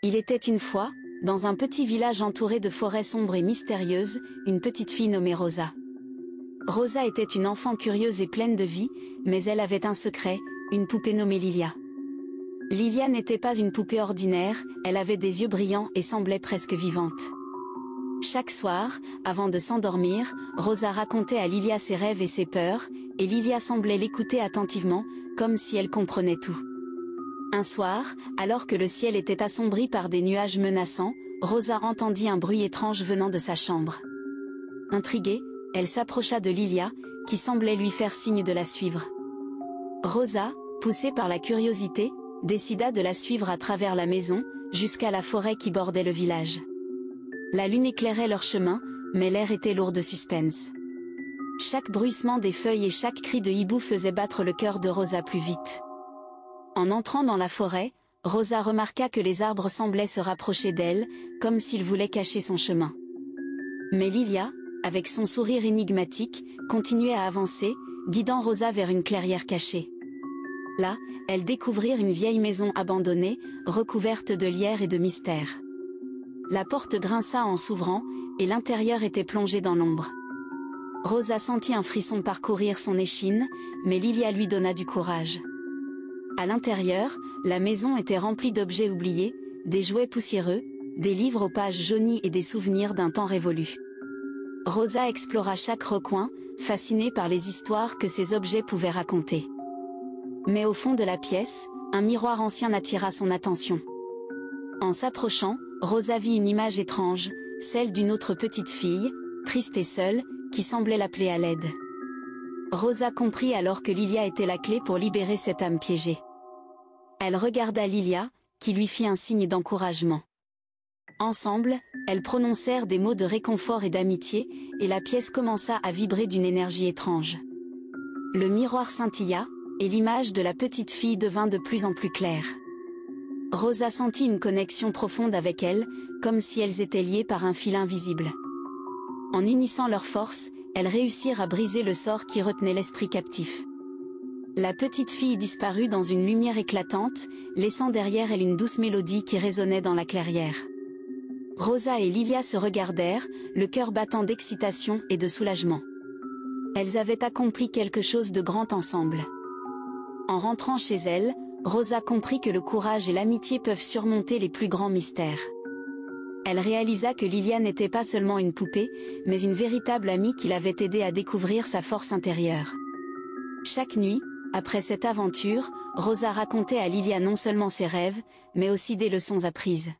Il était une fois, dans un petit village entouré de forêts sombres et mystérieuses, une petite fille nommée Rosa. Rosa était une enfant curieuse et pleine de vie, mais elle avait un secret, une poupée nommée Lilia. Lilia n'était pas une poupée ordinaire, elle avait des yeux brillants et semblait presque vivante. Chaque soir, avant de s'endormir, Rosa racontait à Lilia ses rêves et ses peurs, et Lilia semblait l'écouter attentivement, comme si elle comprenait tout. Un soir, alors que le ciel était assombri par des nuages menaçants, Rosa entendit un bruit étrange venant de sa chambre. Intriguée, elle s'approcha de Lilia, qui semblait lui faire signe de la suivre. Rosa, poussée par la curiosité, décida de la suivre à travers la maison, jusqu'à la forêt qui bordait le village. La lune éclairait leur chemin, mais l'air était lourd de suspense. Chaque bruissement des feuilles et chaque cri de hibou faisait battre le cœur de Rosa plus vite. En entrant dans la forêt, Rosa remarqua que les arbres semblaient se rapprocher d'elle, comme s'ils voulaient cacher son chemin. Mais Lilia, avec son sourire énigmatique, continuait à avancer, guidant Rosa vers une clairière cachée. Là, elles découvrirent une vieille maison abandonnée, recouverte de lierre et de mystère. La porte grinça en s'ouvrant, et l'intérieur était plongé dans l'ombre. Rosa sentit un frisson parcourir son échine, mais Lilia lui donna du courage. À l'intérieur, la maison était remplie d'objets oubliés, des jouets poussiéreux, des livres aux pages jaunies et des souvenirs d'un temps révolu. Rosa explora chaque recoin, fascinée par les histoires que ces objets pouvaient raconter. Mais au fond de la pièce, un miroir ancien attira son attention. En s'approchant, Rosa vit une image étrange, celle d'une autre petite fille, triste et seule, qui semblait l'appeler à l'aide. Rosa comprit alors que Lilia était la clé pour libérer cette âme piégée. Elle regarda Lilia, qui lui fit un signe d'encouragement. Ensemble, elles prononcèrent des mots de réconfort et d'amitié, et la pièce commença à vibrer d'une énergie étrange. Le miroir scintilla, et l'image de la petite fille devint de plus en plus claire. Rosa sentit une connexion profonde avec elle, comme si elles étaient liées par un fil invisible. En unissant leurs forces, elles réussirent à briser le sort qui retenait l'esprit captif. La petite fille disparut dans une lumière éclatante, laissant derrière elle une douce mélodie qui résonnait dans la clairière. Rosa et Lilia se regardèrent, le cœur battant d'excitation et de soulagement. Elles avaient accompli quelque chose de grand ensemble. En rentrant chez elles, Rosa comprit que le courage et l'amitié peuvent surmonter les plus grands mystères. Elle réalisa que Lilia n'était pas seulement une poupée, mais une véritable amie qui l'avait aidée à découvrir sa force intérieure. Chaque nuit, après cette aventure, Rosa racontait à Lilia non seulement ses rêves, mais aussi des leçons apprises.